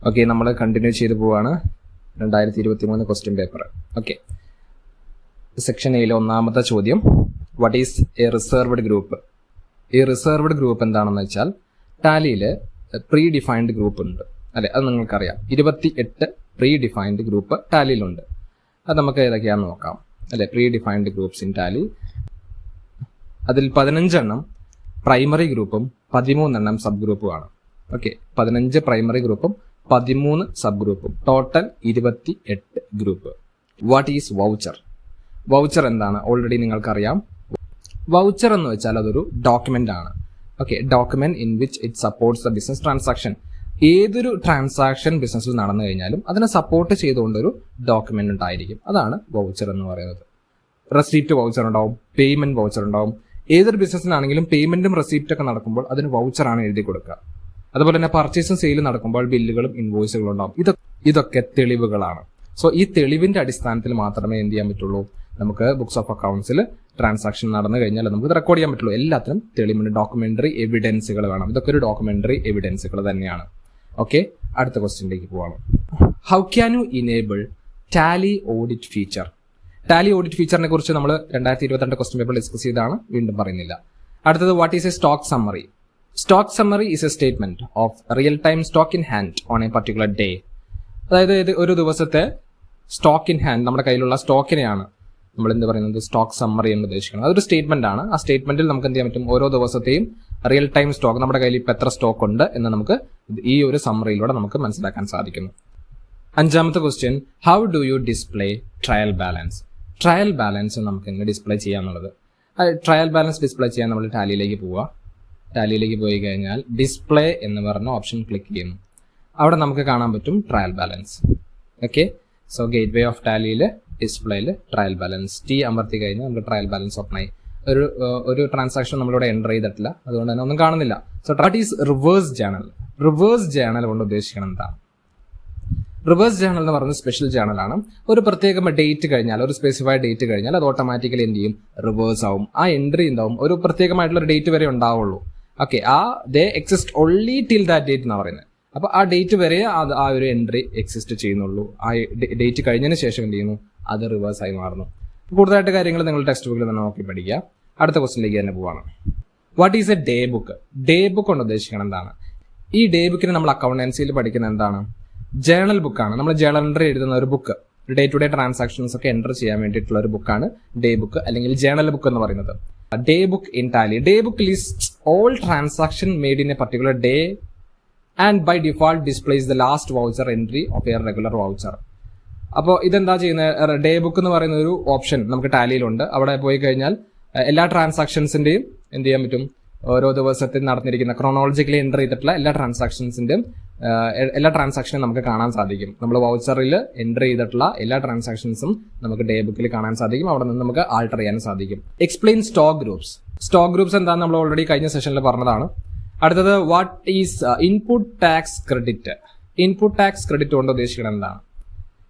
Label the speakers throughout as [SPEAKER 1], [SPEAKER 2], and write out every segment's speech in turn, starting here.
[SPEAKER 1] Okay, നമ്മൾ continue ചെയ്തു പോവാണ് 2023 ക്വസ്റ്റ്യൻ പേപ്പർ. ഓക്കെ, സെക്ഷൻ എയിലെ ഒന്നാമത്തെ ചോദ്യം, what is A reserved group? ഈ റിസർവ്ഡ് ഗ്രൂപ്പ് എന്താണെന്ന് വെച്ചാൽ ടാലിയിൽ പ്രീ ഡിഫൈൻഡ് ഗ്രൂപ്പ് ഉണ്ട് അല്ലെ, അത് നിങ്ങൾക്കറിയാം. 28 പ്രീ ഡിഫൈൻഡ് ഗ്രൂപ്പ് ടാലിയിലുണ്ട്. അത് നമുക്ക് ഏതൊക്കെയാണെന്ന് നോക്കാം അല്ലെ. Pre defined groups in Tally, അതിൽ 15 എണ്ണം പ്രൈമറി ഗ്രൂപ്പും 13 എണ്ണം സബ് ഗ്രൂപ്പുമാണ്. ഓക്കെ, 15 പ്രൈമറി ഗ്രൂപ്പും 13 സബ് ഗ്രൂപ്പും, total 28 group. What is voucher? Voucher എന്താണ്? ഓൾറെഡി നിങ്ങൾക്കറിയാം. വൗച്ചർ എന്ന് വെച്ചാൽ അതൊരു ഡോക്യുമെന്റ് ആണ്. Okay, document in which it supports the business transaction. ഏതൊരു ട്രാൻസാക്ഷൻ ബിസിനസ്സിൽ നടന്നു കഴിഞ്ഞാലും അതിനെ സപ്പോർട്ട് ചെയ്തുകൊണ്ടൊരു ഡോക്യുമെന്റ് ഉണ്ടായിരിക്കും. അതാണ് വൗച്ചർ എന്ന് പറയുന്നത്. റെസിപ്റ്റ് വൗച്ചർ ഉണ്ടാവും, പേയ്മെന്റ് വൗച്ചർ ഉണ്ടാവും. ഏതൊരു ബിസിനസ്സിനാണെങ്കിലും പേയ്മെന്റും റെസിപ്റ്റ് ഒക്കെ നടക്കുമ്പോൾ അതിന് വൗച്ചറാണ് എഴുതി കൊടുക്കുക. അതുപോലെ തന്നെ പർച്ചേസും സെയിലും നടക്കുമ്പോൾ ബില്ലുകളും ഇൻവോയ്സുകളും ഉണ്ടാവും. ഇതൊക്കെ തെളിവുകളാണ്. സോ ഈ തെളിവിന്റെ അടിസ്ഥാനത്തിൽ മാത്രമേ എന്ത് ചെയ്യാൻ പറ്റുള്ളൂ, നമുക്ക് ബുക്സ് ഓഫ് അക്കൗണ്ട്സിൽ ട്രാൻസാക്ഷൻ നടന്നു കഴിഞ്ഞാൽ നമുക്ക് റെക്കോർഡ് ചെയ്യാൻ പറ്റുള്ളൂ. എല്ലാത്തിനും തെളിവുണ്ട്, ഡോക്യുമെന്ററി എവിഡൻസുകൾ വേണം. ഇതൊക്കെ ഒരു ഡോക്യുമെന്ററി എവിഡൻസുകൾ തന്നെയാണ്. ഓക്കെ, അടുത്ത ക്വസ്റ്റ്യനിലേക്ക് പോവാണ്. How can you enable Tally audit feature? Tally audit ഫീച്ചറിനെ കുറിച്ച് നമ്മൾ 2022 ക്വസ്റ്റ്യൻ പേപ്പർ ഡിസ്കസ് ചെയ്താണ്, വീണ്ടും പറയുന്നില്ല. അടുത്തത്, what is A stock summary? Stock summary is A statement of real time stock in hand on A particular day. അതായത് ഒരു ദിവസത്തെ സ്റ്റോക്ക് ഇൻ ഹാൻഡ്, നമ്മുടെ കയ്യിലുള്ള സ്റ്റോക്കിനെയാണ് നമ്മൾ എന്ത് പറയുന്നത്, സ്റ്റോക്ക് സമ്മറി എന്ന് ഉദ്ദേശിക്കുന്നത്. അതൊരു സ്റ്റേറ്റ്മെന്റ് ആണ്. ആ സ്റ്റേറ്റ്മെന്റിൽ നമുക്ക് എന്ത് ചെയ്യാൻ പറ്റും, ഓരോ ദിവസത്തെയും റിയൽ ടൈം സ്റ്റോക്ക്, നമ്മുടെ കയ്യിൽ ഇപ്പം എത്ര സ്റ്റോക്ക് ഉണ്ട് എന്ന് നമുക്ക് ഈ ഒരു സമ്മറിയിലൂടെ നമുക്ക് മനസ്സിലാക്കാൻ സാധിക്കുന്നു. അഞ്ചാമത്തെ question, how do you display trial balance? Trial balance നമുക്ക് എങ്ങനെ ഡിസ്പ്ലേ ചെയ്യാന്നുള്ളത്. ട്രയൽ ബാലൻസ് ഡിസ്പ്ലേ ചെയ്യാൻ നമ്മൾ ടാലിയിലേക്ക് പോവുക. ടാലിയിലേക്ക് പോയി കഴിഞ്ഞാൽ ഡിസ്പ്ലേ എന്ന് പറഞ്ഞ ഓപ്ഷൻ ക്ലിക്ക് ചെയ്യുന്നു. അവിടെ നമുക്ക് കാണാൻ പറ്റും trial balance. Okay, so gateway of ടാലിയിൽ ഡിസ്പ്ലേയിൽ ട്രയൽ ബാലൻസ് ടി അമർത്തി കഴിഞ്ഞാൽ നമുക്ക് ട്രയൽ ബാലൻസ് ഓപ്പൺ ആയി. ഒരു ട്രാൻസാക്ഷൻ നമ്മളിവിടെ എൻ്റർ ചെയ്തിട്ടില്ല, അതുകൊണ്ട് തന്നെ ഒന്നും കാണുന്നില്ല. So what is reverse journal? Reverse journal കൊണ്ട് ഉദ്ദേശിക്കണം എന്താണ്? റിവേഴ്സ് ജേണൽ എന്ന് പറയുന്നത് സ്പെഷ്യൽ ജേണലാണ്. ഒരു പ്രത്യേക ഡേറ്റ് കഴിഞ്ഞാൽ, ഒരു സ്പെസിഫൈഡ് ഡേറ്റ് കഴിഞ്ഞാൽ അത് ഓട്ടോമാറ്റിക്കലി എന്ത് ചെയ്യും, റിവേഴ്സ് ആവും. ആ എൻട്രി എന്താവും, ഒരു പ്രത്യേകമായിട്ടുള്ള ഡേറ്റ് വരെ ഉണ്ടാവുള്ളൂ. Okay, they exist only till that date എന്ന് പറയുന്നത്. അപ്പൊ ആ ഡേറ്റ് വരെ ആ ഒരു എൻട്രി എക്സിസ്റ്റ് ചെയ്യുന്നുള്ളൂ. ആ ഡേറ്റ് കഴിഞ്ഞതിന് ശേഷം എന്ത് ചെയ്യുന്നു, അത് റിവേഴ്സ് ആയി മാറുന്നു. കൂടുതലായിട്ട് കാര്യങ്ങൾ നിങ്ങൾ ടെക്സ്റ്റ് ബുക്കിൽ തന്നെ നോക്കി പഠിക്കുക. അടുത്ത ക്വസ്റ്റിലേക്ക് തന്നെ പോവാണ്. What is A day book? Day book കൊണ്ട് ഉദ്ദേശിക്കണം എന്താണ്? ഈ ഡേ ബുക്കിന് നമ്മൾ അക്കൗണ്ടൻസിയിൽ പഠിക്കുന്ന എന്താണ്, ജേണൽ ബുക്കാണ്. നമ്മൾ ജേണൽ എൻട്രി എഴുതുന്ന ഒരു book, day to day transactions ഒക്കെ എൻറ്റർ ചെയ്യാൻ വേണ്ടിയിട്ടുള്ള ഒരു ബുക്കാണ് ഡേ ബുക്ക് അല്ലെങ്കിൽ ജേണൽ ബുക്ക് എന്ന് പറയുന്നത്. Day book in Tally, day book list all transaction made in a particular day and by default displays the last voucher entry of a regular voucher. അപ്പോൾ ഇതെന്താ ചെയ്യുന്നത്, ഡേ ബുക്ക് എന്ന് പറയുന്ന ഒരു option നമുക്ക് ടാലിയിലുണ്ട്. അവിടെ പോയി കഴിഞ്ഞാൽ എല്ലാ ട്രാൻസാക്ഷൻസിന്റെയും എന്ത് ചെയ്യാൻ പറ്റും, ഓരോ ദിവസത്തിൽ നടന്നിരിക്കുന്ന ക്രോണോളജിക്കലി എൻ്റർ ചെയ്തിട്ടുള്ള എല്ലാ ട്രാൻസാക്ഷനും നമുക്ക് കാണാൻ സാധിക്കും. നമ്മൾ വൗച്ചറിൽ എൻ്റർ ചെയ്തിട്ടുള്ള എല്ലാ ട്രാൻസാക്ഷൻസും നമുക്ക് ഡേ ബുക്കിൽ കാണാൻ സാധിക്കും. അവിടെ നിന്ന് നമുക്ക് ആൾട്ടർ ചെയ്യാൻ സാധിക്കും. Explain stock groups. Stock groups എന്താണെന്ന് നമ്മൾ ഓൾറെഡി കഴിഞ്ഞ സെഷനിൽ പറഞ്ഞതാണ്. അടുത്തത്, what is input tax credit? Input tax credit കൊണ്ട് ഉദ്ദേശിക്കുന്നത് എന്താണ്?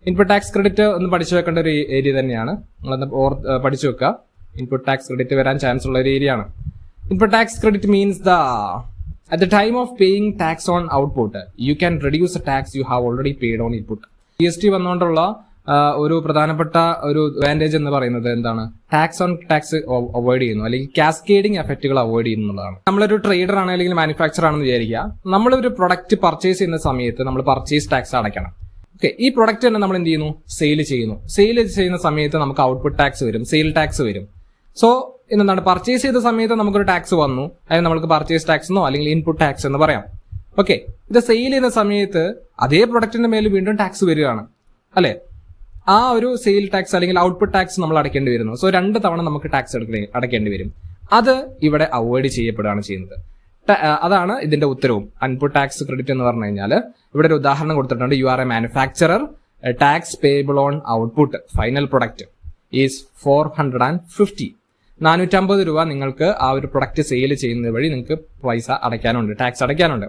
[SPEAKER 1] ഇൻപുട്ട് ടാക്സ് ക്രെഡിറ്റ് ഒന്ന് പഠിച്ചു വെക്കേണ്ട ഒരു ഏരിയ തന്നെയാണ്. നിങ്ങളൊന്ന് പഠിച്ചു വെക്കുക. ഇൻപുട്ട് ടാക്സ് ക്രെഡിറ്റ് വരാൻ ചാൻസ് ഉള്ള ഒരു ഏരിയ ആണ്. Input tax credit means at the time of paying tax on output, you can reduce the tax you have already paid on input. GST വന്നുകൊണ്ടുള്ള ഒരു പ്രധാനപ്പെട്ട ഒരു അഡ്വാൻറ്റേജ് എന്ന് പറയുന്നത് എന്താണ്, ടാക്സ് ഓൺ ടാക്സ് അവോയ്ഡ് ചെയ്യുന്നു, അല്ലെങ്കിൽ കാസ്കേഡിംഗ് എഫക്റ്റുകൾ അവോയ്ഡ് ചെയ്യുന്നതാണ്. നമ്മളൊരു ട്രേഡർ ആണ് അല്ലെങ്കിൽ മാനുഫാക്ചർ ആണെന്ന് വിചാരിക്കുക. നമ്മളൊരു പ്രൊഡക്റ്റ് പർച്ചേസ് ചെയ്യുന്ന സമയത്ത് നമ്മൾ പർച്ചേസ് ടാക്സ് അടയ്ക്കണം. ഓക്കെ, ഈ പ്രൊഡക്റ്റ് തന്നെ നമ്മൾ എന്ത് ചെയ്യുന്നു, സെയിൽ ചെയ്യുന്നു. സെയിൽ ചെയ്യുന്ന സമയത്ത് നമുക്ക് ഔട്ട്പുട്ട് ടാക്സ് വരും, സെയിൽ ടാക്സ് വരും. സോ എന്താണ്, പർച്ചേസ് ചെയ്ത സമയത്ത് നമുക്കൊരു ടാക്സ് വന്നു, അതായത് നമുക്ക് പർച്ചേസ് ടാക്സ് എന്നോ അല്ലെങ്കിൽ ഇൻപുട്ട് ടാക്സ് എന്ന് പറയാം. ഓക്കെ, ഇത് സെയിൽ ചെയ്യുന്ന സമയത്ത് അതേ പ്രൊഡക്റ്റിന്റെ മേൽ വീണ്ടും ടാക്സ് വരികയാണ് അല്ലെ. ആ ഒരു സെയിൽ ടാക്സ് അല്ലെങ്കിൽ ഔട്ട്പുട്ട് ടാക്സ് നമ്മൾ അടയ്ക്കേണ്ടി വരുന്നു. സോ 2 തവണ നമുക്ക് ടാക്സ് അടയ്ക്കേണ്ടി വരും. അത് ഇവിടെ അവോയ്ഡ് ചെയ്യപ്പെടുകയാണ് ചെയ്യുന്നത്. അതാണ് ഇതിന്റെ ഉത്തരവും. ഇൻപുട്ട് ടാക്സ് ക്രെഡിറ്റ് എന്ന് പറഞ്ഞു കഴിഞ്ഞാൽ ഇവിടെ ഒരു ഉദാഹരണം കൊടുത്തിട്ടുണ്ട്. You are A manufacturer, tax payable on output final product is 450. 450 രൂപ നിങ്ങൾക്ക് ആ ഒരു പ്രൊഡക്റ്റ് സെയിൽ ചെയ്യുന്നത് വഴി നിങ്ങൾക്ക് പൈസ അടയ്ക്കാനുണ്ട്, ടാക്സ് അടയ്ക്കാനുണ്ട്.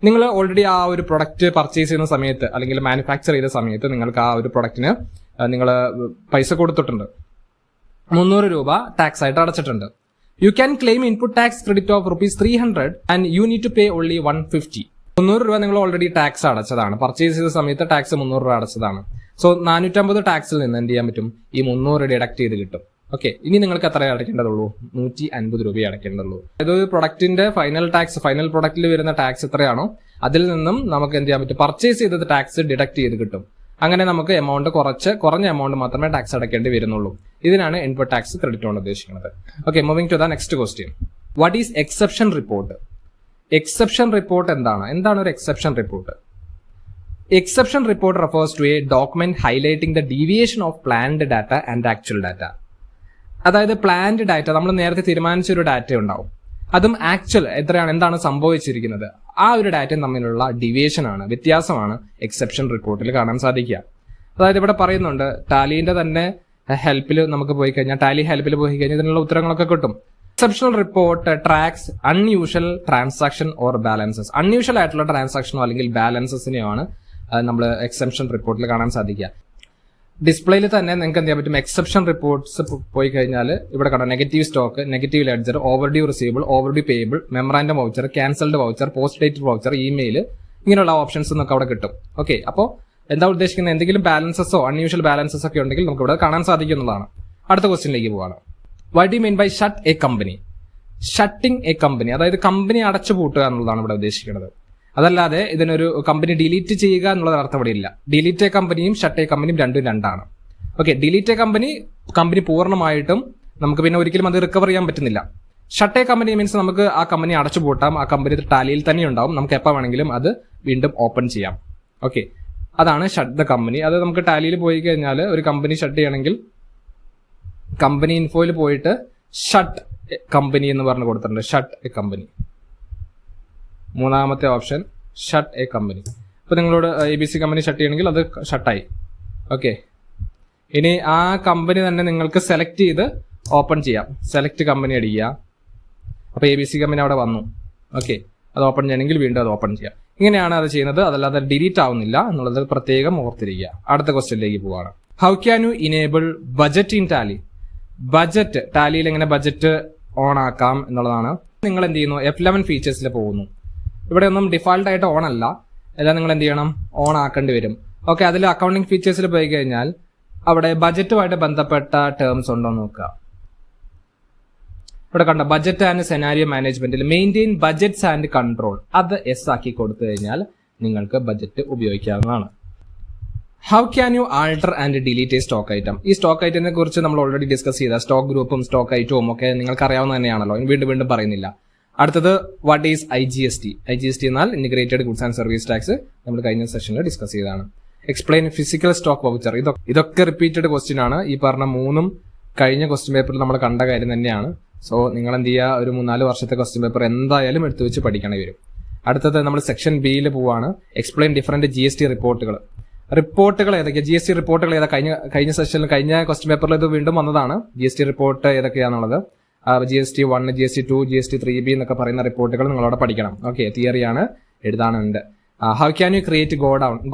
[SPEAKER 1] നിങ്ങൾ ഓൾറെഡി ആ ഒരു പ്രൊഡക്റ്റ് പർച്ചേസ് ചെയ്യുന്ന സമയത്ത് അല്ലെങ്കിൽ മാനുഫാക്ചർ ചെയ്ത സമയത്ത് നിങ്ങൾക്ക് ആ ഒരു പ്രൊഡക്റ്റിന് നിങ്ങൾ പൈസ കൊടുത്തിട്ടുണ്ട്. 300 രൂപ ടാക്സ് ആയിട്ട് അടച്ചിട്ടുണ്ട്. You can claim input tax credit of ₹300 and you need to pay only 150. 300 നിങ്ങൾ ഓൾറെഡി ടാക്സ് അടച്ചതാണ്. പർച്ചേസ് ചെയ്ത സമയത്ത് ടാക്സ് 300 അടച്ചതാണ്. സോ 450 ടാക്സിൽ നിന്ന് എന്ത് ചെയ്യാൻ പറ്റും? ഈ 300 ഡിഡക്ട് ചെയ്ത് കിട്ടും. ഓക്കെ, ഇനി നിങ്ങൾക്ക് എത്ര അടയ്ക്കേണ്ടതുള്ളൂ? 150 രൂപ അടയ്ക്കേണ്ടതുള്ളൂ. അതായത് പ്രൊഡക്റ്റിന്റെ ഫൈനൽ ടാക്സ്, ഫൈനൽ പ്രൊഡക്റ്റിൽ വരുന്ന ടാക്സ് എത്രയാണോ അതിൽ നിന്നും നമുക്ക് എന്ത് ചെയ്യാൻ പറ്റും? പർച്ചേസ് ചെയ്തത് ടാക്സ് ഡിഡക്ട് ചെയ്ത് കിട്ടും. അങ്ങനെ നമുക്ക് എമൗണ്ട് കുറഞ്ഞ എമൗണ്ട് മാത്രമേ ടാക്സ് അടയ്ക്കേണ്ടി വരുന്നുള്ളൂ. ഇതിനാണ് ഇൻപുട്ട് ടാക്സ് ക്രെഡിറ്റ് കൊണ്ട് ഉദ്ദേശിക്കുന്നത്. Okay, moving to the next question. What is exception report? Exception report എന്താണ് ഒരു exception report? Exception report refers to a document highlighting the deviation of planned data and actual data. അതായത് planned data, നമ്മൾ നേരത്തെ തീരുമാനിച്ച ഒരു data ഉണ്ടാവും, അതും actual എന്താണ് സംഭവിച്ചിരിക്കുന്നത് ആ ഒരു ഡാറ്റയും തമ്മിലുള്ള ഡീവിയേഷൻ ആണ്, വ്യത്യാസമാണ് എക്സെപ്ഷൻ റിപ്പോർട്ടിൽ കാണാൻ സാധിക്കുക. അതായത് ഇവിടെ പറയുന്നുണ്ട്, ടാലിന്റെ തന്നെ ഹെൽപ്പിൽ നമുക്ക് പോയി കഴിഞ്ഞാൽ, ടാലി ഹെൽപ്പിൽ പോയി കഴിഞ്ഞാൽ ഇതിനുള്ള ഉത്തരങ്ങളൊക്കെ കിട്ടും. Exceptional report tracks unusual transaction or balances. Unusual ആയിട്ടുള്ള ട്രാൻസാക്ഷനോ അല്ലെങ്കിൽ ബാലൻസസിനെയാണ് നമ്മൾ എക്സെപ്ഷൻ റിപ്പോർട്ടിൽ കാണാൻ സാധിക്കുക. ഡിസ്പ്ലേയിൽ തന്നെ നിങ്ങൾക്ക് എന്ത് ചെയ്യാൻ പറ്റും? എക്സെപ്ഷൻ റിപ്പോർട്ട്സ് പോയി കഴിഞ്ഞാൽ ഇവിടെ കാണാം negative stock, negative ledger, overdue receivable, overdue payable, memorandum voucher, cancelled voucher, post dated voucher, email, ഇങ്ങനെയുള്ള ഓപ്ഷൻസ് നമുക്ക് അവിടെ കിട്ടും. ഓക്കെ, അപ്പോൾ എന്താ ഉദ്ദേശിക്കുന്നത്? എന്തെങ്കിലും ബാലൻസസോ അൺയൂഷ്വൽ ബാലൻസസ് ഒക്കെ ഉണ്ടെങ്കിൽ നമുക്ക് ഇവിടെ കാണാൻ സാധിക്കുന്നതാണ്. അടുത്ത ക്വസ്റ്റ്യനിലേക്ക് പോവാണ്. What do you mean by shut a company? Shutting a company, അതായത് കമ്പനി അടച്ചു പൂട്ടുക എന്നുള്ളതാണ് ഇവിടെ ഉദ്ദേശിക്കുന്നത്. അതല്ലാതെ ഇതിനൊരു കമ്പനി ഡിലീറ്റ് ചെയ്യുക എന്നുള്ളത് അർത്ഥം ഇവിടെ ഇല്ല. ഡിലീറ്റ് എ കമ്പനിയും ഷട്ട് എ കമ്പനിയും രണ്ടാണ്. ഓക്കെ, ഡിലീറ്റ് എ കമ്പനി പൂർണ്ണമായിട്ടും നമുക്ക് പിന്നെ ഒരിക്കലും അത് റിക്കവർ ചെയ്യാൻ പറ്റുന്നില്ല. ഷട്ട് എ കമ്പനി മീൻസ് നമുക്ക് ആ കമ്പനി അടച്ചു പൂട്ടാം, ആ കമ്പനി ടാലിയിൽ തന്നെ ഉണ്ടാവും, നമുക്ക് എപ്പോൾ വേണമെങ്കിലും അത് വീണ്ടും ഓപ്പൺ ചെയ്യാം. ഓക്കെ, അതാണ് ഷട്ട് ദ കമ്പനി. അത് നമുക്ക് ടാലിയിൽ പോയി കഴിഞ്ഞാൽ ഒരു കമ്പനി ഷട്ട് ചെയ്യണമെങ്കിൽ കമ്പനി ഇൻഫോയിൽ പോയിട്ട് ഷട്ട് കമ്പനി എന്ന് പറഞ്ഞ് കൊടുത്തിട്ടുണ്ട്. ഷട്ട് എ കമ്പനി, മൂന്നാമത്തെ ഓപ്ഷൻ ഷട്ട് എ കമ്പനി. ഇപ്പൊ നിങ്ങളോട് ABC കമ്പനി ഷട്ട് ചെയ്യണമെങ്കിൽ അത് ഷട്ടായി. ഓക്കെ, ഇനി ആ കമ്പനി തന്നെ നിങ്ങൾക്ക് സെലക്ട് ചെയ്ത് ഓപ്പൺ ചെയ്യാം. സെലക്ട് കമ്പനി അടിക്കുക, അപ്പൊ ABC കമ്പനി അവിടെ വന്നു. ഓക്കെ, അത് ഓപ്പൺ ചെയ്യണമെങ്കിൽ വീണ്ടും അത് ഓപ്പൺ ചെയ്യാം. ഇങ്ങനെയാണ് അത് ചെയ്യുന്നത്, അതല്ലാതെ ഡിലീറ്റ് ആവുന്നില്ല എന്നുള്ളത് പ്രത്യേകം ഓർത്തിരിക്കുക. അടുത്ത ക്വസ്റ്റ്യനിലേക്ക് പോവാണ്. How can you enable budget in Tally? Budget ടാലിയിൽ എങ്ങനെ ബജറ്റ് ഓൺ ആക്കാം എന്നുള്ളതാണ്. നിങ്ങൾ എന്ത് ചെയ്യുന്നു? F11 ഫീച്ചേഴ്സിൽ പോകുന്നു. ഇവിടെ ഒന്നും ഡിഫാൾട്ട് ആയിട്ട് ഓൺ അല്ല, എല്ലാം നിങ്ങൾ എന്ത് ചെയ്യണം? ഓൺ ആക്കേണ്ടി വരും. ഓക്കെ, അതിൽ അക്കൗണ്ടിങ് ഫീച്ചേഴ്സിൽ പോയി കഴിഞ്ഞാൽ അവിടെ ബജറ്റുമായിട്ട് ബന്ധപ്പെട്ട ടേംസ് ഉണ്ടോ നോക്കുക. ഇവിടെ കണ്ട ബജറ്റ് ആൻഡ് സെനാരിയോ മാനേജ്മെന്റിൽ മെയിൻറ്റെയിൻ ബജറ്റ്സ് ആൻഡ് കൺട്രോൾ, അത് എസ് ആക്കി കൊടുത്തു കഴിഞ്ഞാൽ നിങ്ങൾക്ക് ബജറ്റ് ഉപയോഗിക്കാവുന്നതാണ്. How can U alter and delete A stock item? ഈ സ്റ്റോക്ക് ഐറ്റത്തിനെ കുറിച്ച് നമ്മൾ ഓൾറെഡി ഡിസ്കസ് ചെയ്ത സ്റ്റോക്ക് ഗ്രൂപ്പും സ്റ്റോക്ക് ഐറ്റവും ഒക്കെ നിങ്ങൾക്ക് അറിയാവുന്ന തന്നെയാണല്ലോ, വീണ്ടും പറയുന്നില്ല. അടുത്തത് വാട്ട് ഈസ് IGST? IGST എന്നാൽ integrated goods and service tax. നമ്മൾ കഴിഞ്ഞ സെഷനിൽ ഡിസ്കസ് ചെയ്തതാണ്. Explain physical stock voucher. ഇതൊക്കെ റിപ്പീറ്റഡ് ക്വസ്റ്റ്യൻ ആണ്. ഈ പറഞ്ഞ മൂന്നും കഴിഞ്ഞ ക്വസ്റ്റ്യൻ പേപ്പറിൽ നമ്മൾ കണ്ട കാര്യം തന്നെയാണ്. സോ നിങ്ങൾ എന്ത് ചെയ്യുക? ഒരു 3-4 വർഷത്തെ ക്വസ്റ്റ്യൻ പേപ്പർ എന്തായാലും എടുത്തു വെച്ച് പഠിക്കേണ്ടി വരും. അടുത്തത് നമ്മൾ സെക്ഷൻ ബിയിൽ പോവാണ്. എക്സ്പ്ലെയിൻ ഡിഫറെന്റ് GST റിപ്പോർട്ടുകൾ. റിപ്പോർട്ടുകൾ ഏതൊക്കെയാണ്? GST റിപ്പോർട്ടുകൾ ഏതാ? കഴിഞ്ഞ സെഷനിൽ, കഴിഞ്ഞ ക്വസ്റ്റ്യൻ പേപ്പറിൽ ഇത് വീണ്ടും വന്നതാണ്. GST റിപ്പോർട്ട് ഏതൊക്കെയാണെന്നുള്ളത്. GST 1, GST 2, GST 3B എന്നൊക്കെ പറയുന്ന റിപ്പോർട്ടുകൾ നിങ്ങളവിടെ പഠിക്കണം. ഓക്കെ, തിയറിയാണ്, എഴുതാനുണ്ട്. ഹൗ ക്യാൻ യു ക്രിയേറ്റ്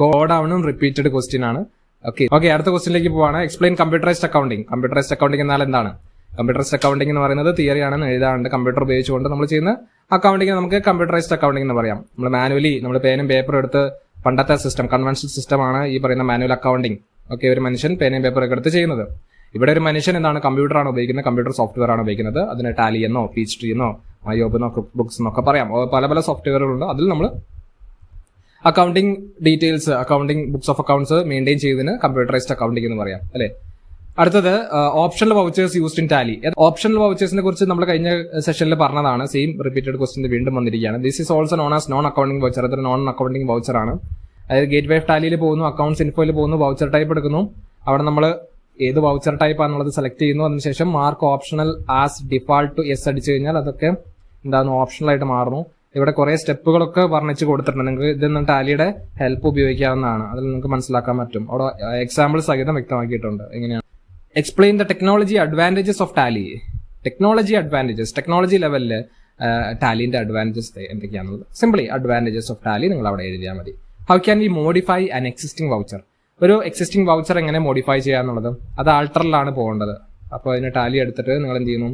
[SPEAKER 1] ഗോഡൌണും റിപ്പീറ്റഡ് ക്വസ്റ്റ്യൻ ആണ്. ഓക്കെ, അടുത്ത ക്വസ്റ്റ്യനിലേക്ക് പോവാണ്. Explain computerised accounting. Computerised accounting എന്നാൽ എന്താണ്? കമ്പ്യൂട്ടറൈസ്ഡ് അക്കൗണ്ടിങ് എന്ന് പറയുന്നത് തിയറിയാണെന്ന് എഴുതാറുണ്ട്. കമ്പ്യൂട്ടർ ഉപയോഗിച്ചുകൊണ്ട് നമ്മൾ ചെയ്യുന്ന അക്കൗണ്ടിങ് നമുക്ക് കമ്പ്യൂട്ടറൈസ്ഡ് അക്കൗണ്ടിങ് എന്ന് പറയാം. നമ്മൾ മാനുവലി നമ്മൾ പേനും പേപ്പറും എടുത്ത്, പണ്ടത്തെ സിസ്റ്റം, കൺവെൻഷണൽ സിസ്റ്റമാണ് ഈ പറയുന്ന മാനുവൽ അക്കൗണ്ടിങ്. ഓക്കെ, ഒരു മനുഷ്യൻ പേനയും പേപ്പറൊക്കെ എടുത്ത് ചെയ്യുന്നത്. ഇവിടെ ഒരു മനുഷ്യൻ എന്താണ്? കമ്പ്യൂട്ടറാണ് ഉപയോഗിക്കുന്നത്, കമ്പ്യൂട്ടർ സോഫ്റ്റ്വെയർ ആണ് ഉപയോഗിക്കുന്നത്. അതിന് ടാലി എന്നോ Peachtree എന്നോ മയോബ് എന്നോ ബുക്സ് എന്നൊക്കെ പറയാം. പല സോഫ്റ്റ്വെയറുകളുണ്ട്. അതിൽ നമ്മൾ accounting details, accounting books of accounts maintain ചെയ്തതിന് കമ്പ്യൂട്ടറൈസ്ഡ് അക്കൗണ്ടിങ് എന്ന് പറയാം, അല്ലെ? അടുത്തത് optional vouchers used in Tally. Optional വൗച്ചേഴ്സിനെ കുറിച്ച് നമ്മൾ കഴിഞ്ഞ സെഷനിൽ പറഞ്ഞതാണ്. സെയിം റിപ്പീറ്റഡ് ക്വസ്റ്റ്യൻ വീണ്ടും വന്നിരിക്കുകയാണ്. This is also known as non accounting voucher. അതൊരു നോൺ അക്കൗണ്ടിങ് വൗച്ചർ ആണ്. അതായത് ഗേറ്റ് വേ ഓഫ് ടാലിയിൽ പോകുന്നു, അക്കൗണ്ട്സ് ഇൻഫോയിൽ പോകുന്നു, വൗച്ചർ ടൈപ്പ് എടുക്കുന്നു. അവിടെ നമ്മൾ ഏത് വൗച്ചർ ടൈപ്പ് ആണെന്നുള്ളത് സെലക്ട് ചെയ്യുന്നു. അതിനുശേഷം mark optional as default to yes അടിച്ചു കഴിഞ്ഞാൽ അതൊക്കെ എന്താണ്? ഓപ്ഷണൽ ആയിട്ട് മാറുന്നു. ഇവിടെ കുറെ സ്റ്റെപ്പുകളൊക്കെ വർണ്ണിച്ച് കൊടുത്തിട്ടുണ്ട്. നിങ്ങൾക്ക് ഇതൊന്നും ടാലിയുടെ ഹെൽപ്പ് ഉപയോഗിക്കാവുന്നതാണ്. അതിൽ നിങ്ങൾക്ക് മനസ്സിലാക്കാൻ പറ്റും. അവിടെ എക്സാമ്പിൾ സഹിതം വ്യക്തമാക്കിയിട്ടുണ്ട്. എങ്ങനെയാണ്? Explain the technology advantages of Tally. Technology advantages, technology ലെവലിൽ ടാലിന്റെ അഡ്വാൻറ്റേജസ് എന്തൊക്കെയാണെന്നുള്ളത് സിംപ്ലി അഡ്വാൻറ്റേജസ് ഓഫ് ടാലി നിങ്ങൾ അവിടെ എഴുതിയാൽ മതി. How can we modify an existing voucher? ഒരു എക്സിസ്റ്റിംഗ് വൗച്ചർ എങ്ങനെ മോഡിഫൈ ചെയ്യാന്നുള്ളത്, അത് ആൾട്ടറിലാണ് പോകേണ്ടത്. അപ്പോൾ അതിന് ടാലി എടുത്തിട്ട് നിങ്ങൾ എന്ത് ചെയ്യുന്നു?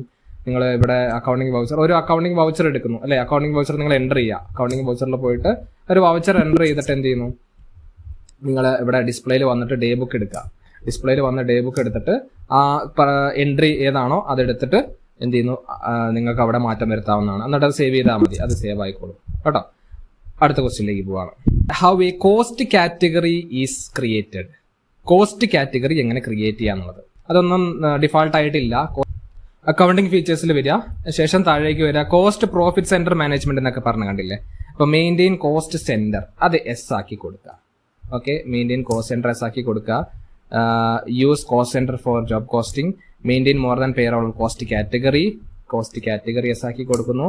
[SPEAKER 1] നിങ്ങൾ ഇവിടെ അക്കൗണ്ടിങ് വൗച്ചർ, ഒരു അക്കൗണ്ടിങ് വൗച്ചർ എടുക്കുന്നു, അല്ലെ? അക്കൗണ്ടിങ് വൗച്ചർ നിങ്ങൾ എൻ്റർ ചെയ്യുക. അക്കൗണ്ടിങ് വൗച്ചറിൽ പോയിട്ട് ഒരു വൗച്ചർ എൻ്റർ ചെയ്തിട്ട് എന്ത് ചെയ്യുന്നു, നിങ്ങൾ ഇവിടെ ഡിസ്പ്ലേയിൽ വന്നിട്ട് ഡേ ബുക്ക് എടുക്കുക. ഡിസ്പ്ലേയിൽ വന്ന് ഡേ ബുക്ക് എടുത്തിട്ട് ആ എൻട്രി ഏതാണോ അതെടുത്തിട്ട് എന്ത് ചെയ്യുന്നു, നിങ്ങൾക്ക് അവിടെ മാറ്റം വരുത്താവുന്നതാണ്. എന്നിട്ട് അത് സേവ് ചെയ്താൽ മതി, അത് സേവ് ആയിക്കോളും കേട്ടോ. അടുത്ത ക്വസ്റ്റ്യനിലേക്ക് പോവാണ്. How A cost category is created. Cost category എങ്ങനെ ക്രിയേറ്റ് ചെയ്യാന്നുള്ളത് അതൊന്നും ഡിഫാൾട്ട് ആയിട്ടില്ല. അക്കൗണ്ടിങ് ഫീച്ചേഴ്സിൽ വരിക, ശേഷം താഴേക്ക് വരിക, കോസ്റ്റ് പ്രോഫിറ്റ് സെന്റർ മാനേജ്മെന്റ് എന്നൊക്കെ പറഞ്ഞു കണ്ടില്ലേ. അപ്പൊ മെയിൻറ്റെയിൻ കോസ്റ്റ് സെന്റർ അത് എസ് ആക്കി കൊടുക്കുക. Okay, maintain cost centre S ആക്കി കൊടുക്കുക. Use cost centre for job costing. Maintain more than payroll cost category S ആക്കി കൊടുക്കുന്നു.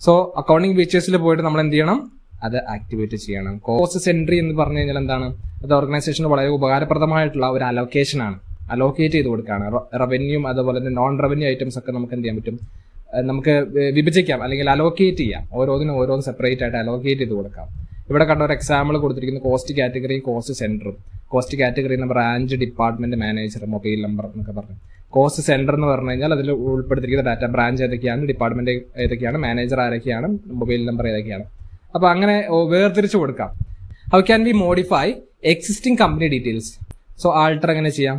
[SPEAKER 1] സോ അക്കൗണ്ടിങ് ഫീച്ചേഴ്സിൽ പോയിട്ട് നമ്മൾ എന്ത് ചെയ്യണം, അത് ആക്ടിവേറ്റ് ചെയ്യണം. കോസ്റ്റ് സെന്ററി എന്ന് പറഞ്ഞു കഴിഞ്ഞാൽ എന്താണ്, അത് ഓർഗനൈസേഷന് വളരെ ഉപകാരപ്രദമായിട്ടുള്ള ഒരു അലോക്കേഷൻ ആണ്. അലോക്കേറ്റ് ചെയ്ത് കൊടുക്കുകയാണ്. റവന്യൂ അതുപോലെ തന്നെ നോൺ റവന്യൂ ഐറ്റംസ് ഒക്കെ നമുക്ക് എന്ത് ചെയ്യാൻ പറ്റും, നമുക്ക് വിഭജിക്കാം അല്ലെങ്കിൽ അലോക്കേറ്റ് ചെയ്യാം. ഓരോന്ന് സെപ്പറേറ്റ് ആയിട്ട് അലോക്കേറ്റ് ചെയ്ത് കൊടുക്കാം. ഇവിടെ കണ്ട ഒരു എക്സാമ്പിൾ കൊടുത്തിരിക്കുന്ന കോസ്റ്റ് കാറ്റഗറി കോസ്റ്റ് സെന്ററും. കോസ്റ്റ് കാറ്റഗറി എന്ന branch, department, manager, mobile number എന്നൊക്കെ പറഞ്ഞു. കോസ്റ്റ് സെന്റർ എന്ന് പറഞ്ഞു കഴിഞ്ഞാൽ അതിൽ ഉൾപ്പെടുത്തിയിരിക്കുന്ന ഡാറ്റ ബ്രാഞ്ച് ഏതൊക്കെയാണ്, ഡിപ്പാർട്ട്മെന്റ് ഏതൊക്കെയാണ്, മാനേജർ ആരൊക്കെയാണ്, മൊബൈൽ നമ്പർ ഏതൊക്കെയാണ്. അപ്പൊ അങ്ങനെ വേർതിരിച്ചു കൊടുക്കാം. How can we modify existing company details. So alter എങ്ങനെ ചെയ്യാം,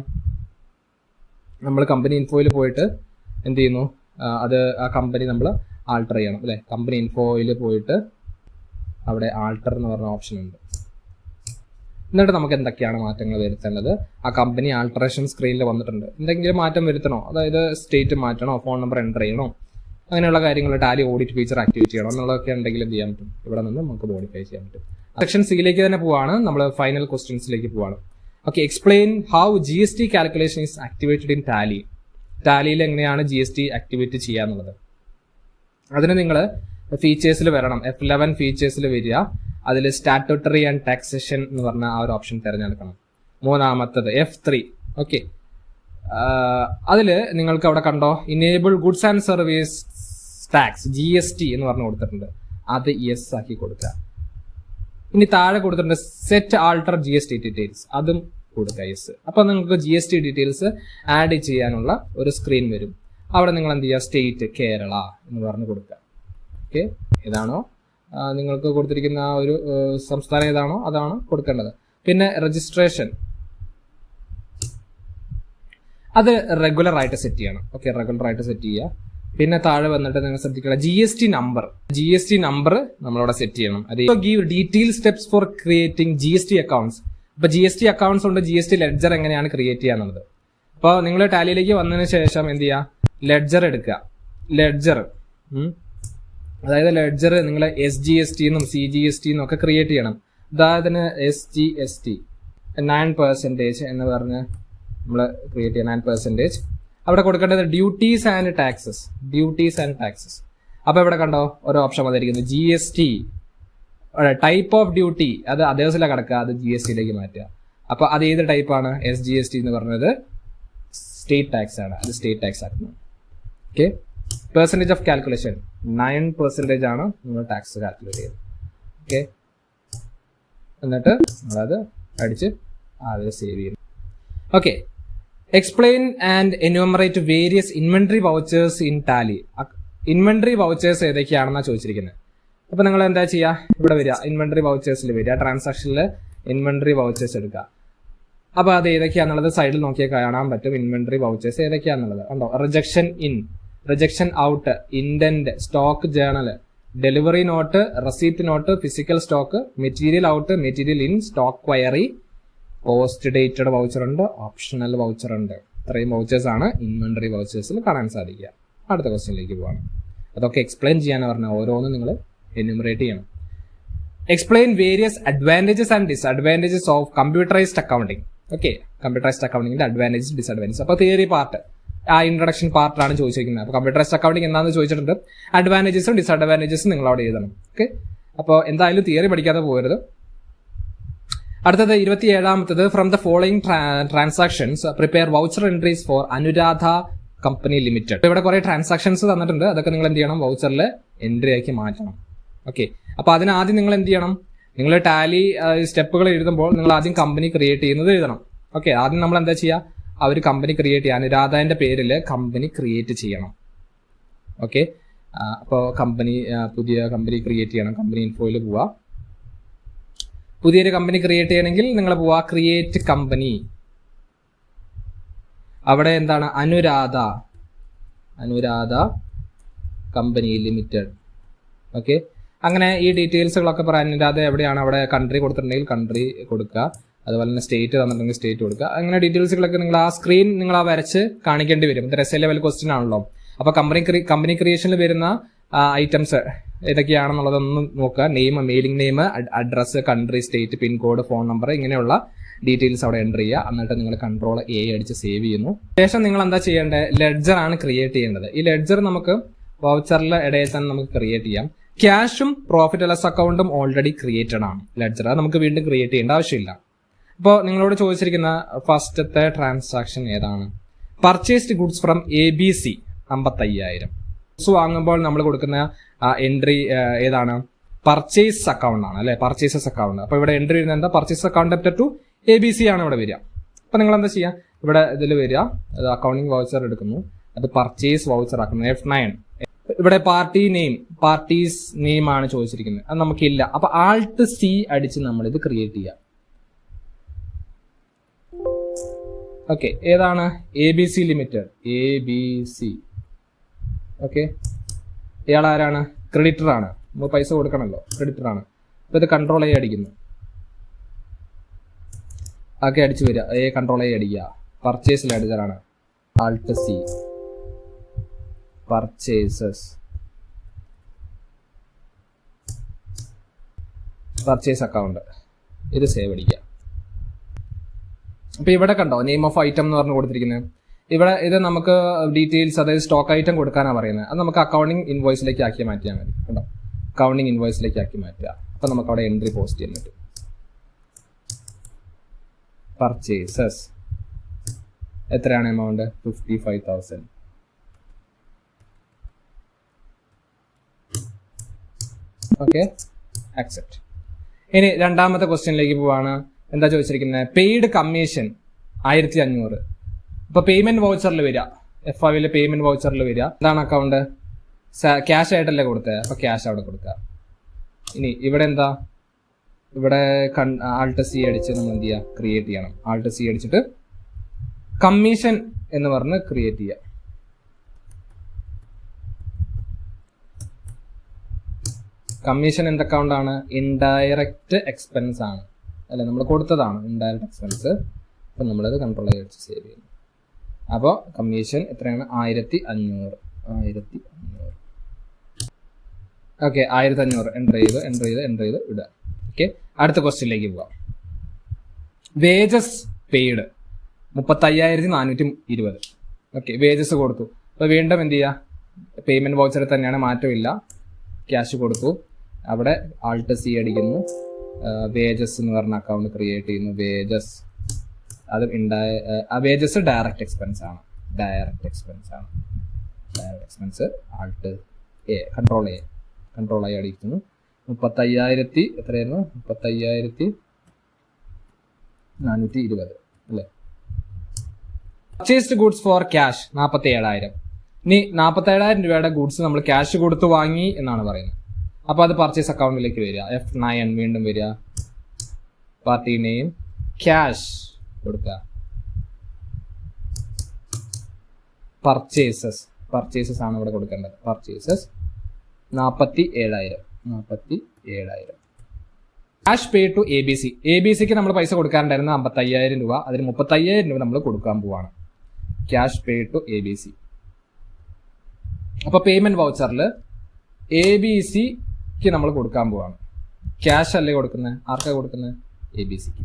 [SPEAKER 1] നമ്മൾ കമ്പനി ഇൻഫോയിൽ പോയിട്ട് എന്ത് ചെയ്യുന്നു, അത് ആ കമ്പനി നമ്മൾ ആൾട്ടർ ചെയ്യണം അല്ലെ. കമ്പനി ഇൻഫോയിൽ പോയിട്ട് അവിടെ ആൾട്ടർ എന്ന് പറഞ്ഞ ഓപ്ഷൻ ഉണ്ട്. എന്നിട്ട് നമുക്ക് എന്തൊക്കെയാണ് മാറ്റങ്ങൾ വരുത്തേണ്ടത്, ആ കമ്പനി ആൾട്ടറേഷൻ സ്ക്രീനിൽ വന്നിട്ടുണ്ട്. എന്തെങ്കിലും മാറ്റം വരുത്തണോ, അതായത് സ്റ്റേറ്റ് മാറ്റണോ, ഫോൺ നമ്പർ എൻ്റർ ചെയ്യണോ, അങ്ങനെയുള്ള കാര്യങ്ങൾ, ടാലി ഓഡിറ്റ് ഫീച്ചർ ആക്ടിവേറ്റ് ചെയ്യണം എന്നുള്ളതൊക്കെ ഉണ്ടെങ്കിൽ എന്ത് ചെയ്യാൻ പറ്റും, ഇവിടെ നിന്ന് നമുക്ക് മോഡിഫൈ ചെയ്യാൻ പറ്റും. സെക്ഷൻ സിയിലേക്ക് തന്നെ പോവാണ്, നമ്മൾ ഫൈനൽ ക്വസ്റ്റ്യൻസിലേക്ക് പോവാണ്. Okay, explain how GST calculation is activated in Tally. ടാലിയിൽ എങ്ങനെയാണ് GST ആക്ടിവേറ്റ് ചെയ്യാന്നുള്ളത്. അതിന് നിങ്ങൾ ഫീച്ചേഴ്സിൽ വരണം, F11 ഫീച്ചേഴ്സിൽ വരിക. അതിൽ സ്റ്റാറ്റ്യൂട്ടറി ആൻഡ് ടാക്സേഷൻ എന്ന് പറഞ്ഞ ആ ഒരു ഓപ്ഷൻ തിരഞ്ഞെടുക്കണം. മൂന്നാമത്തത് F3. ഓക്കെ, അതിൽ നിങ്ങൾക്ക് അവിടെ കണ്ടോ, enable goods and service tax GST എന്ന് പറഞ്ഞു കൊടുത്തിട്ടുണ്ട്. അത് യെസ് ആക്കി കൊടുക്കുക. ഇനി താഴെ കൊടുത്തിട്ടുണ്ട് സെറ്റ് ആൾട്ടർ GST ഡീറ്റെയിൽസ്, അതും കൊടുക്കുക യെസ്. അപ്പൊ നിങ്ങൾക്ക് GST ഡീറ്റെയിൽസ് ആഡ് ചെയ്യാനുള്ള ഒരു സ്ക്രീൻ വരും. അവിടെ നിങ്ങൾ എന്ത് ചെയ്യുക, സ്റ്റേറ്റ് കേരള എന്ന് പറഞ്ഞു കൊടുക്കുക. ഓക്കെ, ഏതാണോ നിങ്ങൾക്ക് കൊടുത്തിരിക്കുന്ന ആ ഒരു സംസ്ഥാനം ഏതാണോ അതാണ് കൊടുക്കേണ്ടത്. പിന്നെ രജിസ്ട്രേഷൻ അത് റെഗുലർ ആയിട്ട് സെറ്റ് ചെയ്യണം. ഓക്കെ, റെഗുലർ ആയിട്ട് സെറ്റ് ചെയ്യുക. പിന്നെ താഴെ വന്നിട്ട് നിങ്ങൾ ശ്രദ്ധിക്കുക, GST നമ്പർ നമ്മളവിടെ സെറ്റ് ചെയ്യണം. അത് give detail steps four creating GST accounts. അപ്പൊ GST അക്കൗണ്ട്സ് ഉണ്ട്, GST ലെഡ്ജർ എങ്ങനെയാണ് ക്രിയേറ്റ് ചെയ്യാന്നുള്ളത്. അപ്പോൾ നിങ്ങൾ ടാലിയിലേക്ക് വന്നതിന് ശേഷം എന്ത് ചെയ്യുക, ലെഡ്ജർ എടുക്കുക. അതായത് ലെഡ്ജർ നിങ്ങൾ SGST എന്നും CGST എന്നും ഒക്കെ ക്രിയേറ്റ് ചെയ്യണം. അതായത് SGST 9% എന്ന് പറഞ്ഞ് നമ്മൾ ക്രിയേറ്റ് ചെയ്യാം. 9% അവിടെ കൊടുക്കേണ്ടത് ഡ്യൂട്ടീസ് ആൻഡ് ടാക്സസ്. അപ്പൊ ഇവിടെ കണ്ടോ ഓരോ ഓപ്ഷൻ വന്നിരിക്കുന്നു. GST ടൈപ്പ് ഓഫ് ഡ്യൂട്ടി അത് അതേഴ്സിലാണ് കിടക്കുക, അത് GSTയിലേക്ക് മാറ്റുക. അപ്പൊ അത് ഏത് ടൈപ്പാണ്, SGST എന്ന് പറഞ്ഞത് സ്റ്റേറ്റ് ടാക്സ് ആണ്, അത് സ്റ്റേറ്റ് ടാക്സ് ആക്കുന്നു. ഓക്കെ, പെർസെൻറ്റേജ് ഓഫ് കാൽക്കുലേഷൻ 9% ആണ് നിങ്ങൾ ടാക്സ് കാൽക്കുലേറ്റ് ചെയ്യുന്നത്. ഓക്കെ, എന്നിട്ട് നമ്മളത് അടിച്ച് അതിൽ സേവ് ചെയ്യുന്നു. Okay, explain and enumerate various inventory vouchers in Tally. Inventory vouchers ഏതൊക്കെയാണെന്നാണ് ചോദിച്ചിരിക്കുന്നത്. അപ്പൊ നിങ്ങൾ എന്താ ചെയ്യുക, ഇവിടെ വരിക, ഇൻവെന്ററി വൗച്ചേഴ്സിൽ വരിക, ട്രാൻസാക്ഷനിൽ ഇൻവെന്ററി വൗച്ചേഴ്സ് എടുക്കുക. അപ്പൊ അത് ഏതൊക്കെയാണെന്നുള്ളത് സൈഡിൽ നോക്കിയാൽ കാണാൻ പറ്റും. ഇൻവെന്ററി വൗച്ചേഴ്സ് ഏതൊക്കെയാണെന്നുള്ളത് കണ്ടോ. Rejection in, rejection out, indent, stock journal, delivery note, receipt note, physical stock, material out, material in, stock query, post dated voucher ഉണ്ട്, ഓപ്ഷണൽ വൗച്ചർ ഉണ്ട്. ഇത്രയും വൗച്ചേഴ്സ് ആണ് ഇൻവെന്ററി വൗച്ചേഴ്സിൽ കാണാൻ സാധിക്കുക. അടുത്ത ക്വസ്റ്റ്യനിലേക്ക് പോവാണ്. അതൊക്കെ എക്സ്പ്ലെയിൻ ചെയ്യാന്ന് പറഞ്ഞാൽ ഓരോന്നും നിങ്ങൾ എന്യൂമറേറ്റ് ചെയ്യണം. Explain various advantages and disadvantages of computerised accounting. Okay, computerised അക്കൗണ്ടിങ്ങിന്റെ അഡ്വാൻറ്റേജസ് ഡിസ്അഡ്വാൻറ്റേജസ്. അപ്പോൾ തിയറി പാർട്ട്, ആ ഇൻട്രൊഡക്ഷൻ പാർട്ടാണ് ചോദിച്ചിരിക്കുന്നത്. അപ്പോൾ കമ്പ്യൂട്ടറൈസ്ഡ് അക്കൗണ്ടിങ് എന്താണെന്ന് ചോദിച്ചിട്ടുണ്ട്. അഡ്വാൻറ്റേജസും ഡിസ്അഡ്വാൻറ്റേജസും നിങ്ങൾ അവിടെ എഴുതണം. ഓക്കെ, അപ്പോൾ എന്തായാലും തിയറി പഠിക്കാതെ പോകരുത്. അടുത്തത് 27ാമത്തത്, from the following transactions prepare voucher entries for Anuradha company limited. ഇവിടെ കുറെ ട്രാൻസാക്ഷൻസ് തന്നിട്ടുണ്ട്, അതൊക്കെ നിങ്ങൾ എന്ത് ചെയ്യണം, വൗച്ചറിൽ എൻട്രി ആക്കി മാറ്റണം. ഓക്കെ, അപ്പൊ അതിനാദ്യം നിങ്ങൾ എന്ത് ചെയ്യണം, നിങ്ങൾ ടാലി സ്റ്റെപ്പുകൾ എഴുതുമ്പോൾ നിങ്ങൾ ആദ്യം കമ്പനി ക്രിയേറ്റ് ചെയ്യുന്നത് എഴുതണം. ഓക്കെ, ആദ്യം നമ്മൾ എന്താ ചെയ്യുക, ആ ഒരു കമ്പനി ക്രിയേറ്റ് ചെയ്യാൻ അനുരാധന്റെ പേരിൽ കമ്പനി ക്രിയേറ്റ് ചെയ്യണം. ഓക്കെ, അപ്പോൾ പുതിയ കമ്പനി ക്രിയേറ്റ് ചെയ്യണം. കമ്പനി ഇൻഫോയിൽ പോവുക. പുതിയൊരു കമ്പനി ക്രിയേറ്റ് ചെയ്യണമെങ്കിൽ നിങ്ങൾ പോവാ ക്രിയേറ്റ് കമ്പനി. അവിടെ എന്താണ് അനുരാധ കമ്പനി ലിമിറ്റഡ്. ഓക്കെ, അങ്ങനെ ഈ ഡീറ്റെയിൽസുകളൊക്കെ പറയാൻ അനുരാധ എവിടെയാണ്, അവിടെ കൺട്രി കൊടുത്തിട്ടുണ്ടെങ്കിൽ കൺട്രി കൊടുക്കുക, അതുപോലെ തന്നെ സ്റ്റേറ്റ് തന്നിട്ടുണ്ടെങ്കിൽ സ്റ്റേറ്റ് കൊടുക്കുക. അങ്ങനെ ഡീറ്റെയിൽസുകളൊക്കെ നിങ്ങൾ ആ സ്ക്രീൻ നിങ്ങൾ ആ വരച്ച് കാണിക്കേണ്ടി വരും. ഇത് എസ്എ ലെവൽ ക്വസ്റ്റ്യൻ ആണല്ലോ. അപ്പോൾ കമ്പനി ക്രിയേഷനിൽ വരുന്ന ഐറ്റംസ് ഏതൊക്കെയാണെന്നുള്ളതൊന്നും നോക്കുക. Name, mailing name, address, country, state, pincode, phone number, ഇങ്ങനെയുള്ള ഡീറ്റെയിൽസ് അവിടെ എൻ്റർ ചെയ്യുക. എന്നിട്ട് നിങ്ങൾ കൺട്രോൾ എ അടിച്ച് സേവ് ചെയ്യുന്നു. ശേഷം നിങ്ങൾ എന്താ ചെയ്യേണ്ടത്, ലെഡ്ജർ ആണ് ക്രിയേറ്റ് ചെയ്യേണ്ടത്. ഈ ലെഡ്ജർ നമുക്ക് വൗച്ചറിലെ ഇടയിൽ തന്നെ നമുക്ക് ക്രിയേറ്റ് ചെയ്യാം. ക്യാഷും പ്രോഫിറ്റ് ആൻഡ് ലോസ് അക്കൗണ്ടും ഓൾറെഡി ക്രിയേറ്റഡ് ആണ് ലെഡ്ജർ, അത് നമുക്ക് വീണ്ടും ക്രിയേറ്റ് ചെയ്യേണ്ട ആവശ്യമില്ല. അപ്പോൾ നിങ്ങളോട് ചോദിച്ചിരിക്കുന്ന ഫസ്റ്റത്തെ ട്രാൻസാക്ഷൻ ഏതാണ്? Purchased goods from ABC 55,000. Goods വാങ്ങുമ്പോൾ നമ്മൾ കൊടുക്കുന്ന എൻട്രി ഏതാണ്? പർച്ചേസ് അക്കൗണ്ട് ആണ് അല്ലെ, പർച്ചേസസ് അക്കൗണ്ട്. അപ്പോൾ ഇവിടെ എൻട്രി വരുന്നത് എന്താ? Purchase account debtor to ABC ആണ് ഇവിടെ വരിക. അപ്പോൾ നിങ്ങൾ എന്താ ചെയ്യുക, ഇവിടെ ഇതിൽ വരിക, അത് അക്കൗണ്ടിങ് വൗച്ചർ എടുക്കുന്നു, അത് പർച്ചേസ് വൗച്ചർ ആക്കുന്നു. F9. ഇവിടെ പാർട്ടീസ് നെയിം ആണ് ചോദിച്ചിരിക്കുന്നത്, അത് നമുക്കില്ല. അപ്പൊ Alt C അടിച്ച് നമ്മൾ ഇത് ക്രിയേറ്റ് ചെയ്യാം. ഓക്കെ, ഏതാണ്? ABC limited, ABC. ഓക്കെ, ഇയാൾ ആരാണ്? ക്രെഡിറ്റർ ആണ്, നമ്മൾ പൈസ കൊടുക്കണമല്ലോ, ക്രെഡിറ്റർ ആണ്. അപ്പൊ ഇത് കൺട്രോൾ A അടിക്കുന്നു. ഓക്കെ, അടിച്ചു വരിക, കൺട്രോൾ A അടിക്കുക. പർച്ചേസ് ലെഡ്ജർ ആണ്, Alt C, purchases, purchase account, ഇത് സേവ് അടിക്കുക. അപ്പൊ ഇവിടെ കണ്ടോ നെയിം ഓഫ് ഐറ്റം എന്ന് പറഞ്ഞു കൊടുത്തിരിക്കുന്നത്. ഇവിടെ ഇത് നമുക്ക് ഡീറ്റെയിൽസ്, അതായത് സ്റ്റോക്ക് ഐറ്റം കൊടുക്കാനാണ് പറയുന്നത്. അത് നമുക്ക് അക്കൗണ്ടിങ് ഇൻവോയ്സിലേക്ക് ആക്കി മാറ്റിയാൽ മതി. കണ്ടോ, അക്കൗണ്ടിങ് ഇൻവോയ്സിലേക്ക് ആക്കി മാറ്റുക. അപ്പൊ നമുക്ക് അവിടെ എൻട്രി പോസ്റ്റ് ചെയ്യാൻ പറ്റും. പർച്ചേസസ് എത്രയാണ് എമൗണ്ട്? 55,000. Okay, accept. ഇനി രണ്ടാമത്തെ ക്വസ്റ്റ്യനിലേക്ക് പോവാണ്. എന്താ ചോദിച്ചിരിക്കുന്നത്? Paid commission 1500. ഇപ്പൊ പേയ്മെന്റ് വൗച്ചറിൽ വരിക, FIL പേയ്മെന്റ് വൗച്ചറിൽ വരിക. എന്താണ് അക്കൗണ്ട്? ക്യാഷ് ആയിട്ടല്ലേ കൊടുത്തത്, അപ്പൊ ക്യാഷ് അവിടെ കൊടുക്കുക. ഇനി ഇവിടെ എന്താ, ഇവിടെ Alt C അടിച്ച് നമ്മൾ എന്ത് ചെയ്യുക, ക്രിയേറ്റ് ചെയ്യണം. Alt C അടിച്ചിട്ട് കമ്മീഷൻ എന്ന് പറഞ്ഞ് ക്രിയേറ്റ് ചെയ്യുക. കമ്മീഷൻ എന്ത് അക്കൗണ്ട് ആണ്? ഇൻഡയറക്റ്റ് എക്സ്പെൻസ് ആണ് അല്ലെ, നമ്മൾ കൊടുത്തതാണ് ഇൻഡയറക്റ്റ് എക്സ്പെൻസ്. അപ്പൊ നമ്മളത് കൺട്രോൾ അടിച്ച് സേവ് ചെയ്യുന്നു. അപ്പോൾ കമ്മീഷൻ എത്രയാണ്? 1500. ഓക്കെ, 1500 എൻ്റർ ചെയ്ത് ഇടുക. ഓക്കെ, അടുത്ത ക്വസ്റ്റ്യനിലേക്ക് പോവാം. Wages paid 35,420. ഓക്കെ, വേജസ് കൊടുത്തു. അപ്പോൾ വീണ്ടും എന്ത് ചെയ്യുക, പേയ്മെന്റ് വൗച്ചറിൽ തന്നെയാണ്, മാറ്റമില്ല. ക്യാഷ് കൊടുത്തു, അവിടെ Alt C അടിക്കുന്നു, വേജസ് എന്ന് പറഞ്ഞ അക്കൗണ്ട് ക്രിയേറ്റ് ചെയ്യുന്നു. വേജസ്, അത് വേജസ് ഡയറക്റ്റ് എക്സ്പെൻസ് ആണ്. Direct expense Alt A, control A അടിക്കുന്നു. 35,000 എത്രയായിരുന്നു? 35,420 അല്ലേ. Purchased goods for cash 47,000. ഇനി 47,000 രൂപയുടെ ഗുഡ്സ് നമ്മൾ ക്യാഷ് കൊടുത്ത് വാങ്ങി എന്നാണ് പറയുന്നത്. അപ്പോൾ അത് പർച്ചേസ് അക്കൗണ്ടിലേക്ക് വരിക. F9 വീണ്ടും വരിക, പാർട്ടി നെയിം, ക്യാഷ് കൊടുക്കുക. പർച്ചേസസ് ആണ് ഇവിടെ കൊടുക്കേണ്ടത്. Purchases 47,000. Cash pay to ABC നമ്മൾ പൈസ കൊടുക്കാറുണ്ടായിരുന്ന 55,000 രൂപ, അതിന് 35,000 രൂപ നമ്മൾ കൊടുക്കാൻ പോവാണ്. Cash pay to ABC. അപ്പൊ പേയ്മെന്റ് വൗച്ചറിൽ ABCക്ക് നമ്മൾ കൊടുക്കാൻ പോവാണ്. ക്യാഷ് അല്ലേ കൊടുക്കുന്നത്? ആർക്കാ കൊടുക്കുന്നത്? ABCക്ക്.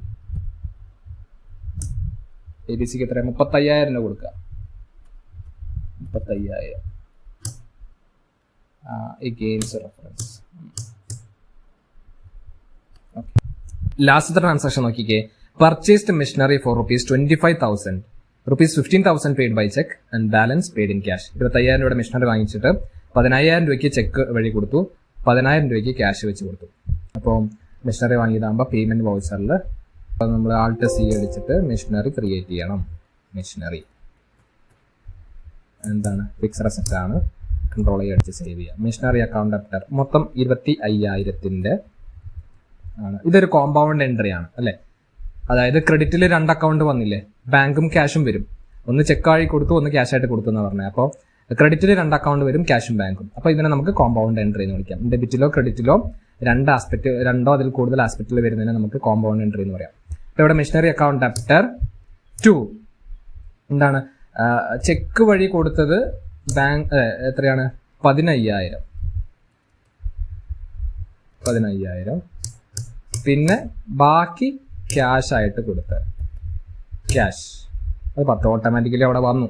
[SPEAKER 1] ABCക്ക് എത്ര? 35,000 രൂപ കൊടുക്കുക. 35,000 against reference. ലാസ്റ്റത്തെ ട്രാൻസാക്ഷൻ നോക്കിക്കേ. Purchased machinery for ₹25,000. ₹15,000 paid by cheque and balance paid in cash. 25,000 രൂപയുടെ മെഷീനറി വാങ്ങിച്ചിട്ട് 15,000 രൂപയ്ക്ക് ചെക്ക് വഴി കൊടുത്തു, 10,000 രൂപയ്ക്ക് ക്യാഷ് വെച്ച് കൊടുത്തു. അപ്പോൾ മെഷീനറി വാങ്ങിയതാകുമ്പോൾ പേയ്മെന്റ് വൗച്ചറിൽ നമ്മൾ Alt C അടിച്ചിട്ട് മെഷീനറി ക്രിയേറ്റ് ചെയ്യണം. മെഷീനറി എന്താണ്? ഫിക്സഡ് അസറ്റ് ആണ്. കൺട്രോൾ A അടിച്ച് സേവ് ചെയ്യാം. മെഷീനറി അക്കൗണ്ട് ഡെപ്റ്റർ മൊത്തം 25,000 ആണ്. ഇതൊരു കോമ്പൗണ്ട് എൻട്രി ആണ് അല്ലെ. അതായത് ക്രെഡിറ്റിൽ 2 അക്കൗണ്ട് വന്നില്ലേ, ബാങ്കും ക്യാഷും വരും. ഒന്ന് ചെക്കായി കൊടുത്തു, ഒന്ന് ക്യാഷ് ആയിട്ട് കൊടുത്തു എന്ന് പറഞ്ഞത്. അപ്പോൾ ക്രെഡിറ്റിൽ 2 അക്കൗണ്ട് വരും, ക്യാഷും ബാങ്കും. അപ്പോൾ ഇതിനെ നമുക്ക് കോമ്പൗണ്ട് എൻട്രി എന്ന് വിളിക്കാം. ഡെബിറ്റിലോ ക്രെഡിറ്റിലോ 2 ആസ്പെക്ട്, 2 അതിൽ കൂടുതൽ ആസ്പെക്റ്റിൽ വരുന്നതിനെ നമുക്ക് കോമ്പൗണ്ട് എൻട്രി എന്ന് പറയാം. അപ്പോൾ ഇവിടെ മെഷീനറി അക്കൗണ്ട് ഡെപ്റ്റർ 2 എന്താണ്, ചെക്ക് വഴി കൊടുത്തത് ബാങ്ക് എത്രയാണ്, 15,000. പിന്നെ ബാക്കി ക്യാഷ് ആയിട്ട് കൊടുത്ത ക്യാഷ് അത് 10 ഓട്ടോമാറ്റിക്കലി അവിടെ വന്നു.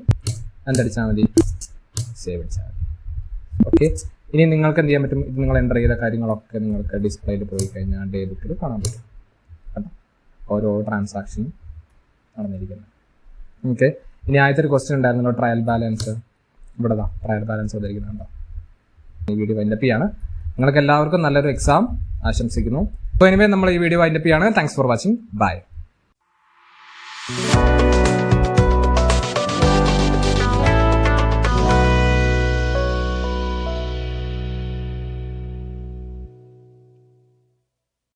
[SPEAKER 1] എന്തടിച്ചാൽ മതി, സേവ് അടിച്ചാൽ മതി. ഓക്കെ, ഇനി നിങ്ങൾക്ക് എന്ത് ചെയ്യാൻ പറ്റും, ഇത് നിങ്ങൾ എൻ്റർ ചെയ്ത കാര്യങ്ങളൊക്കെ നിങ്ങൾക്ക് ഡിസ്പ്ലേയിൽ പോയി കഴിഞ്ഞാൽ ഡേ ബുക്കിൽ കാണാൻ പറ്റും കേട്ടോ, ഓരോ ട്രാൻസാക്ഷനും നടന്നിരിക്കുന്നത്. ഓക്കെ, ഇനി ആദ്യത്തെ ഒരു ക്വസ്റ്റ്യൻ ഉണ്ടായിരുന്നല്ലോ, ട്രയൽ ബാലൻസ്. ഇവിടെ ട്രയൽ ബാലൻസ് വന്നിരിക്കുന്നുണ്ടോ. ഈ വീഡിയോ വൈൻഡപ്പ് ചെയ്യാണ്. നിങ്ങൾക്ക് എല്ലാവർക്കും നല്ലൊരു എക്സാം ആശംസിക്കുന്നു. അപ്പോൾ എനിവേ നമ്മൾ ഈ വീഡിയോ വൈൻഡപ്പ് ചെയ്യാണ്. Thanks for watching. ബൈ.